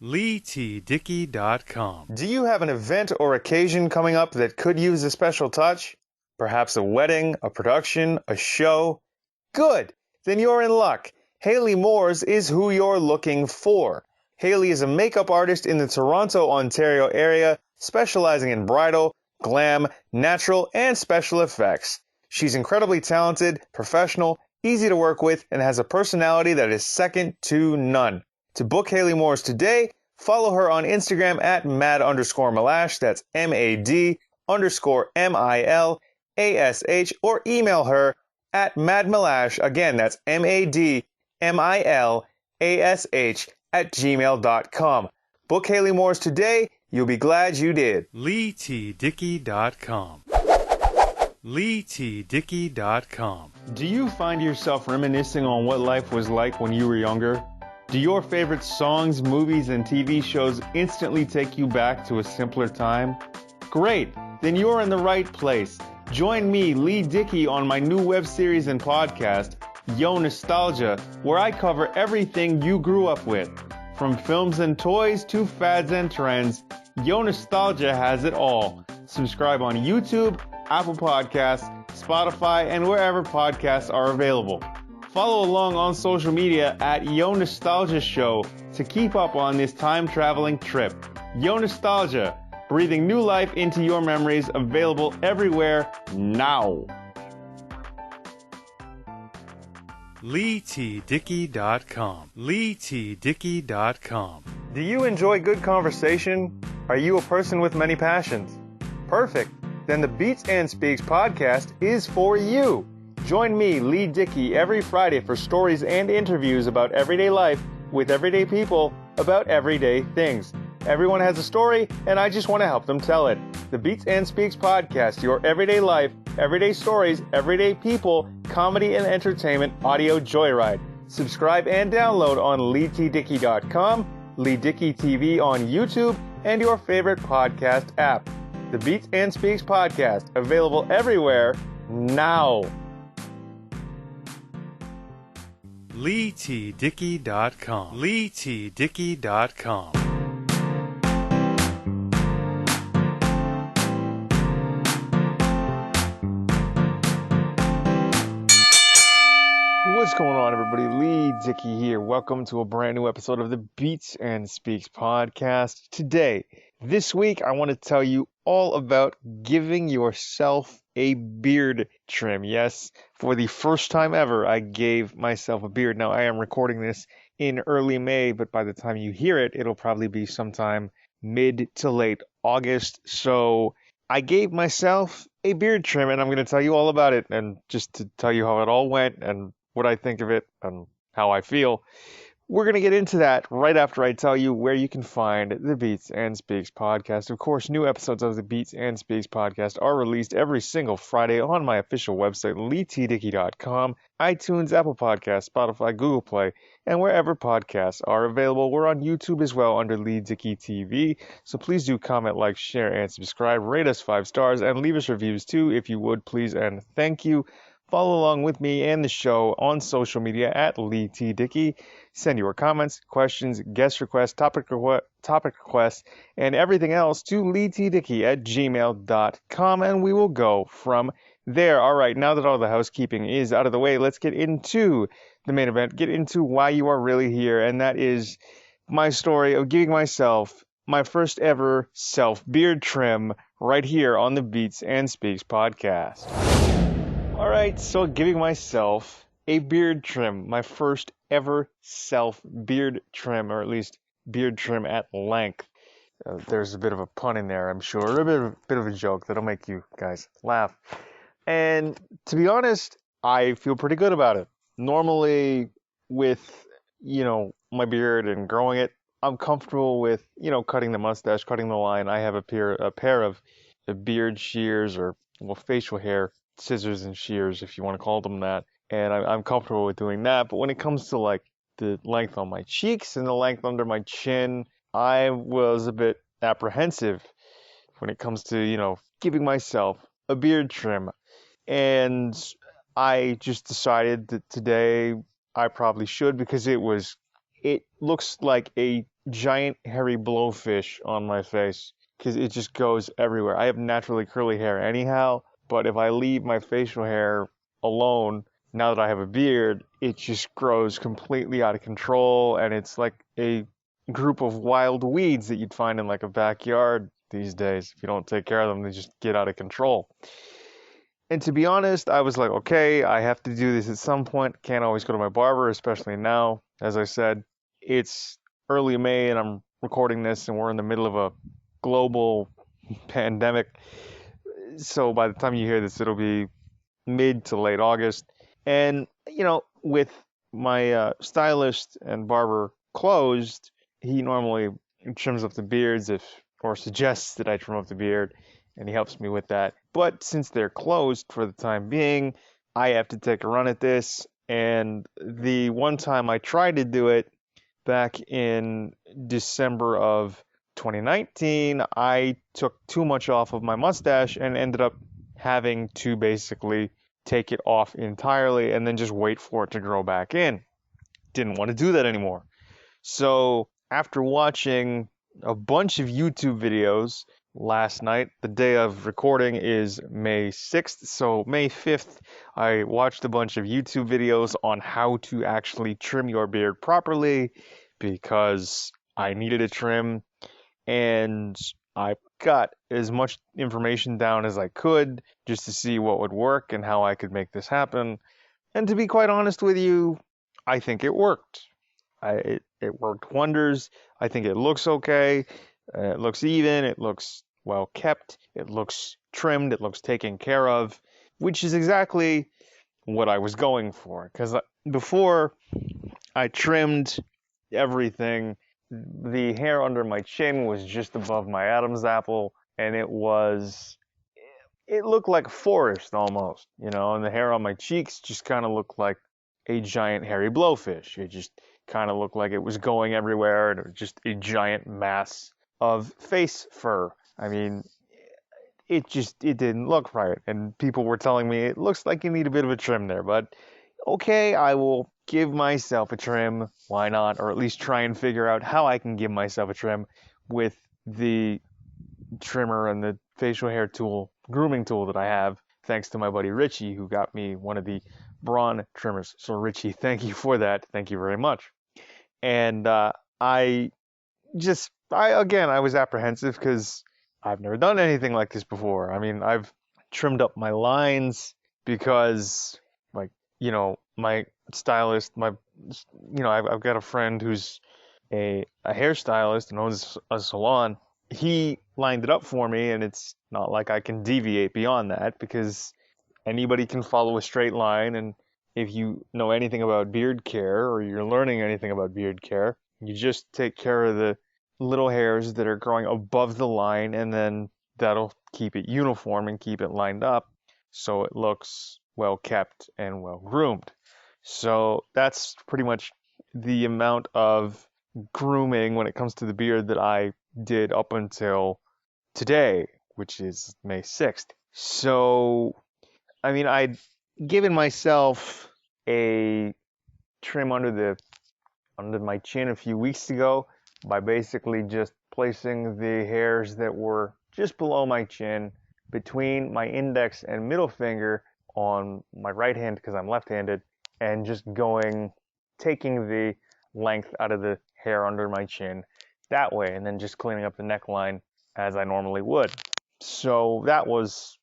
LEIGHTDICKEY.com. Do you have an event or occasion coming up that could use a special touch? Perhaps a wedding, a production, a show? Good! Then you're in luck. Hayley Moores is who you're looking for. Hayley is a makeup artist in the Toronto, Ontario area, specializing in bridal, glam, natural, and special effects. She's incredibly talented, professional, easy to work with, and has a personality that is second to none. To book Hayley Moores today, follow her on Instagram at mad_milash, that's MAD_MILASH, or email her at madmilash, again, that's MADMILASH @gmail.com. Book Hayley Moores today, you'll be glad you did. LEIGHTDICKEY.com. LEIGHTDICKEY.com. Do you find yourself reminiscing on what life was like when you were younger? Do your favorite songs, movies, and TV shows instantly take you back to a simpler time? Great! Then you're in the right place. Join me, Leigh Dickey, on my new web series and podcast, Yo Nostalgia, where I cover everything you grew up with. From films and toys to fads and trends, Yo Nostalgia has it all. Subscribe on YouTube, Apple Podcasts, Spotify, and wherever podcasts are available. Follow along on social media at Yo Nostalgia Show to keep up on this time-traveling trip. Yo Nostalgia, breathing new life into your memories, available everywhere now. LEIGHTDICKEY.com. LEIGHTDICKEY.com. Do you enjoy good conversation? Are you a person with many passions? Perfect. Then the Beats and Speaks podcast is for you. Join me, Leigh Dickey, every Friday for stories and interviews about everyday life with everyday people about everyday things. Everyone has a story, and I just want to help them tell it. The Beats and Speaks podcast, your everyday life, everyday stories, everyday people, comedy and entertainment audio joyride. Subscribe and download on LEIGHTDICKEY.com, Leigh Dickey TV on YouTube, and your favorite podcast app. The Beats and Speaks podcast, available everywhere now. LEIGHTDICKEY.com. LEIGHTDICKEY.com. What's going on, everybody? Leigh Dickey here. Welcome to a brand new episode of the Beats and Speaks podcast. Today, this week, I want to tell you all about giving yourself a beard trim. Yes, for the first time ever, I gave myself a beard. Now, I am recording this in early May, but by the time you hear it, it'll probably be sometime mid to late August. So I gave myself a beard trim, and I'm going to tell you all about it, and just to tell you how it all went and what I think of it and how I feel. We're going to get into that right after I tell you where you can find the Beats and Speaks podcast. Of course, new episodes of the Beats and Speaks podcast are released every single Friday on my official website, LEIGHTDICKEY.com, iTunes, Apple Podcasts, Spotify, Google Play, and wherever podcasts are available. We're on YouTube as well under Leigh Dickey TV, so please do comment, like, share, and subscribe. Rate us 5 stars and leave us reviews too, if you would, please, and thank you. Follow along with me and the show on social media at Leigh T. Dickey. Send your comments, questions, guest requests, topic requests, and everything else to LeighTDickey@gmail.com, and we will go from there. All right, now that all the housekeeping is out of the way, let's get into the main event, get into why you are really here, and that is my story of giving myself my first ever self-beard trim right here on the Beats and Speaks podcast. Alright, so giving myself a beard trim, my first ever self-beard trim, or at least beard trim at length. There's a bit of a pun in there, I'm sure, a bit of a joke that'll make you guys laugh. And to be honest, I feel pretty good about it. Normally, with, my beard and growing it, I'm comfortable with, cutting the mustache, cutting the line. I have a pair of beard shears or, facial hair scissors and shears, if you want to call them that, and I'm comfortable with doing that. But when it comes to like the length on my cheeks and the length under my chin, I was a bit apprehensive when it comes to giving myself a beard trim, and I just decided that today I probably should, because it was it looks like a giant hairy blowfish on my face because it just goes everywhere. I have naturally curly hair anyhow, but if I leave my facial hair alone, now that I have a beard, it just grows completely out of control, and it's like a group of wild weeds that you'd find in like a backyard these days. If you don't take care of them, they just get out of control. And to be honest, I was like, okay, I have to do this at some point. Can't always go to my barber, especially now. As I said, it's early May and I'm recording this, and we're in the middle of a global pandemic. So by the time you hear this, it'll be mid to late August. And, with my stylist and barber closed, he normally trims up the beards or suggests that I trim up the beard, and he helps me with that. But since they're closed for the time being, I have to take a run at this. And the one time I tried to do it back in December of 2019, I took too much off of my mustache and ended up having to basically take it off entirely and then just wait for it to grow back in. Didn't want to do that anymore. So after watching a bunch of YouTube videos last night, the day of recording is May 6th. So May 5th, I watched a bunch of YouTube videos on how to actually trim your beard properly because I needed a trim, and I got as much information down as I could just to see what would work and how I could make this happen. And to be quite honest with you, I think it worked. It worked wonders. I think it looks okay. It looks even. It looks well kept. It looks trimmed. It looks taken care of, which is exactly what I was going for. Because before I trimmed everything, the hair under my chin was just above my Adam's apple, and it looked like a forest almost, and the hair on my cheeks just kind of looked like a giant hairy blowfish. It just kind of looked like it was going everywhere, and it was just a giant mass of face fur. I mean, it didn't look right, and people were telling me it looks like you need a bit of a trim there, but okay, I will give myself a trim. Why not? Or at least try and figure out how I can give myself a trim with the trimmer and the facial hair tool, grooming tool that I have, thanks to my buddy Richie, who got me one of the Braun trimmers. So Richie, thank you for that. Thank you very much. And I was apprehensive because I've never done anything like this before. I mean, I've trimmed up my lines because, like, my stylist, I've got a friend who's a hairstylist and owns a salon. He lined it up for me, and it's not like I can deviate beyond that because anybody can follow a straight line. And if you know anything about beard care, or you're learning anything about beard care, you just take care of the little hairs that are growing above the line, and then that'll keep it uniform and keep it lined up so it looks well kept and well groomed. So that's pretty much the amount of grooming when it comes to the beard that I did up until today, which is May 6th. So, I mean, I'd given myself a trim under my chin a few weeks ago by basically just placing the hairs that were just below my chin between my index and middle finger on my right hand because I'm left-handed, and just taking the length out of the hair under my chin that way, and then just cleaning up the neckline as I normally would. So that was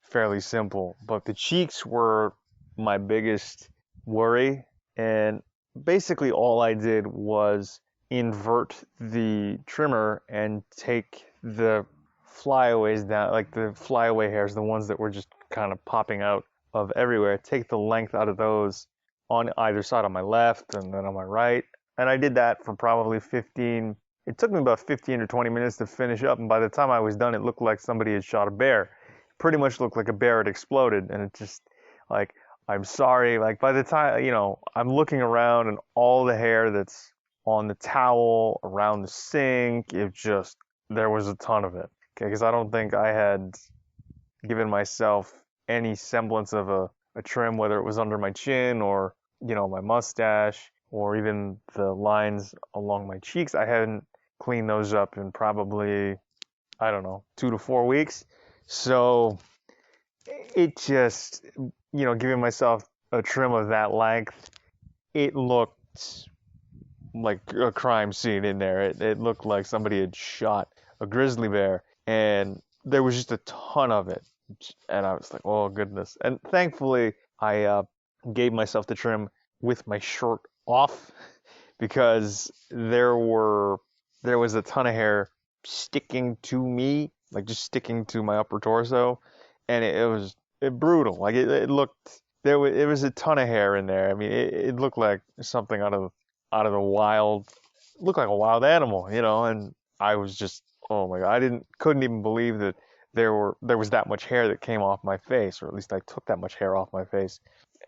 fairly simple, but the cheeks were my biggest worry, and basically all I did was invert the trimmer and take the flyaways down, like the flyaway hairs, the ones that were just kind of popping out of everywhere, take the length out of those on either side, on my left and then on my right. And I did that for probably it took me about 15 or 20 minutes to finish up, and by the time I was done, it looked like somebody had shot a bear. Pretty much looked like a bear had exploded, and it just, like, I'm sorry, like, by the time, I'm looking around, and all the hair that's on the towel, around the sink, there was a ton of it, okay, because I don't think I had given myself any semblance of a trim, whether it was under my chin or, my mustache or even the lines along my cheeks. I hadn't cleaned those up in probably, I don't know, 2 to 4 weeks. So it just, giving myself a trim of that length, it looked like a crime scene in there. It looked like somebody had shot a grizzly bear, and there was just a ton of it. And I was like, oh goodness. And thankfully, I gave myself the trim with my shirt off because there was a ton of hair sticking to me, like just sticking to my upper torso, and it was brutal. Like it looked it was a ton of hair in there. I mean, it looked like something out of the wild, looked like a wild animal, and I was just, oh my God, couldn't even believe that there was that much hair that came off my face, or at least I took that much hair off my face.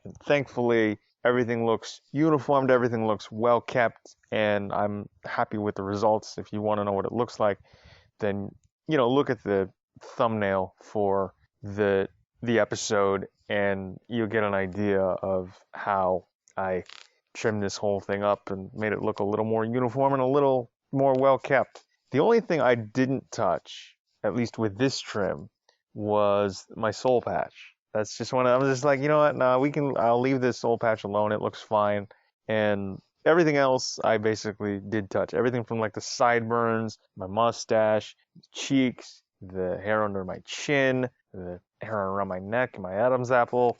And thankfully, everything looks uniformed, everything looks well kept, and I'm happy with the results. If you want to know what it looks like, then look at the thumbnail for the episode, and you'll get an idea of how I trimmed this whole thing up and made it look a little more uniform and a little more well kept. The only thing I didn't touch, at least with this trim, was my soul patch. That's just one. I was just like, you know what? No, I'll leave this soul patch alone. It looks fine. And everything else, I basically did touch. Everything from like the sideburns, my mustache, cheeks, the hair under my chin, the hair around my neck, and my Adam's apple.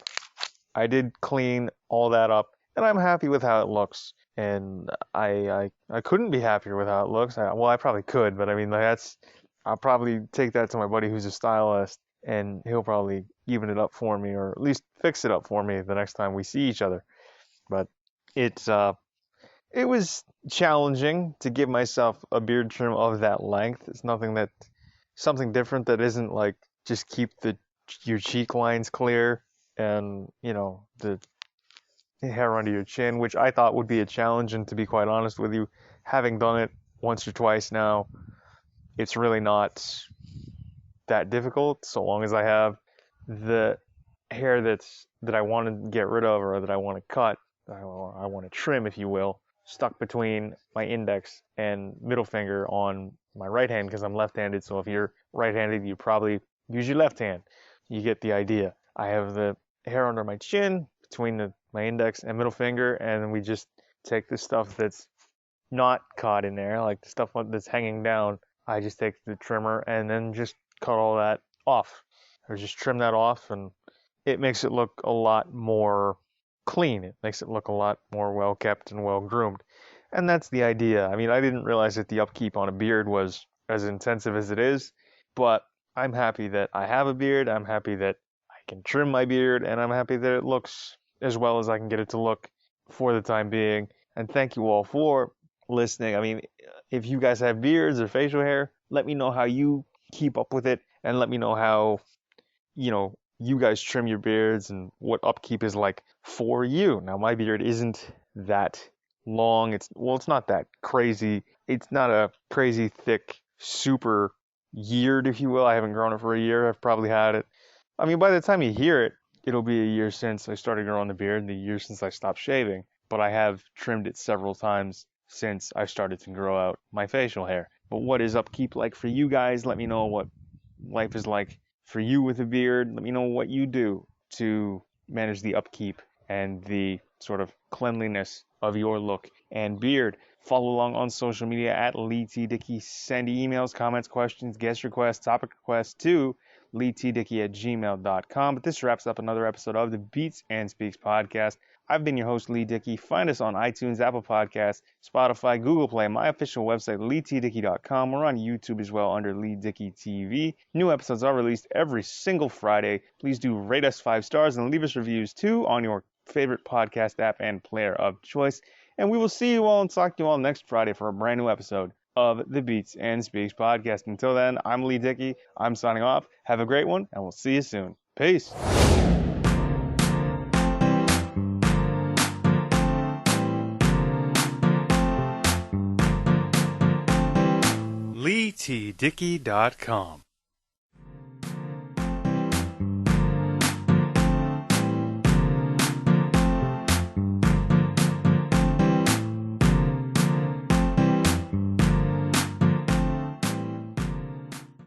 I did clean all that up, and I'm happy with how it looks. And I couldn't be happier with how it looks. I probably could, but I mean, I'll probably take that to my buddy who's a stylist, and he'll probably even it up for me, or at least fix it up for me the next time we see each other. But it was challenging to give myself a beard trim of that length. It's something different that isn't like just keep your cheek lines clear and the hair under your chin, which I thought would be a challenge. And to be quite honest with you, having done it once or twice now, it's really not that difficult, so long as I have the hair that I want to get rid of, or that I want to cut, I want to trim, if you will, stuck between my index and middle finger on my right hand, because I'm left-handed. So if you're right-handed, you probably use your left hand. You get the idea. I have the hair under my chin between my index and middle finger, and then we just take the stuff that's not caught in there, like the stuff that's hanging down. I just take the trimmer and then just cut all that off, or just trim that off, and it makes it look a lot more clean. It makes it look a lot more well kept and well groomed. And that's the idea. I mean, I didn't realize that the upkeep on a beard was as intensive as it is, but I'm happy that I have a beard. I'm happy that I can trim my beard, and I'm happy that it looks as well as I can get it to look for the time being. And thank you all for listening. I mean, if you guys have beards or facial hair, let me know how you keep up with it, and let me know how you guys trim your beards and what upkeep is like for you. Now, my beard isn't that long. It's not that crazy. It's not a crazy thick, super yeared, if you will. I haven't grown it for a year. I've probably had it. I mean, by the time you hear it, it'll be a year since I started growing the beard and a year since I stopped shaving. But I have trimmed it several times since I started to grow out my facial hair. But what is upkeep like for you guys? Let me know what life is like for you with a beard. Let me know what you do to manage the upkeep and the sort of cleanliness of your look and beard. Follow along on social media at LEIGHTDICKEY. Send emails, comments, questions, guest requests, topic requests to LEIGHTDICKEY@gmail.com. But this wraps up another episode of the Beats and Speaks podcast. I've been your host, Leigh Dickey. Find us on iTunes, Apple Podcasts, Spotify, Google Play, my official website, LEIGHTDICKEY.com. We're on YouTube as well under Leigh Dickey TV. New episodes are released every single Friday. Please do rate us 5 stars and leave us reviews too on your favorite podcast app and player of choice. And we will see you all and talk to you all next Friday for a brand new episode of the Beats and Speaks podcast. Until then, I'm Leigh Dickey. I'm signing off. Have a great one, and we'll see you soon. Peace. LEIGHTDICKEY.com